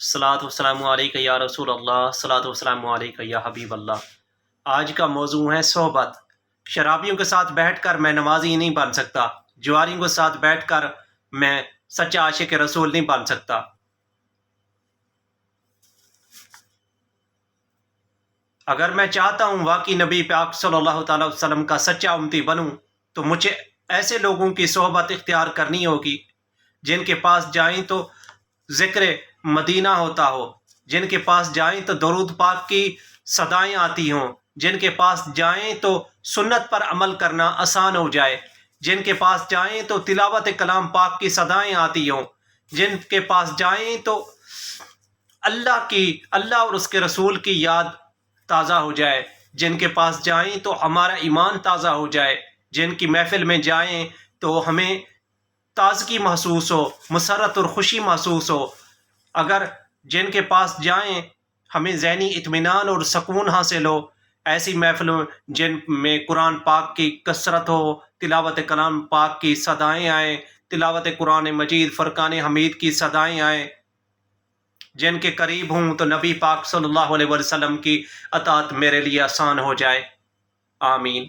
الصلاۃ والسلام علیکہ یا رسول اللہ، الصلاۃ والسلام علیکہ یا حبیب اللہ۔ آج کا موضوع ہے صحبت۔ شرابیوں کے ساتھ بیٹھ کر میں نمازی نہیں بن سکتا، جواریوں کے ساتھ بیٹھ کر میں سچا عاشق رسول نہیں بن سکتا۔ اگر میں چاہتا ہوں واقعی نبی پاک صلی اللہ تعالی وسلم کا سچا امتی بنوں تو مجھے ایسے لوگوں کی صحبت اختیار کرنی ہوگی جن کے پاس جائیں تو ذکر مدینہ ہوتا ہو، جن کے پاس جائیں تو درود پاک کی صدائیں آتی ہوں، جن کے پاس جائیں تو سنت پر عمل کرنا آسان ہو جائے، جن کے پاس جائیں تو تلاوت کلام پاک کی صدائیں آتی ہوں، جن کے پاس جائیں تو اللہ اور اس کے رسول کی یاد تازہ ہو جائے، جن کے پاس جائیں تو ہمارا ایمان تازہ ہو جائے، جن کی محفل میں جائیں تو ہمیں تازگی محسوس ہو، مسرت اور خوشی محسوس ہو۔ اگر جن کے پاس جائیں ہمیں ذہنی اطمینان اور سکون حاصل ہو، ایسی محفلوں جن میں قرآن پاک کی کثرت ہو، تلاوت کلام پاک کی صدائیں آئیں، تلاوت قرآن مجید فرقان حمید کی صدائیں آئیں، جن کے قریب ہوں تو نبی پاک صلی اللہ علیہ وسلم کی اطاعت میرے لیے آسان ہو جائے۔ آمین۔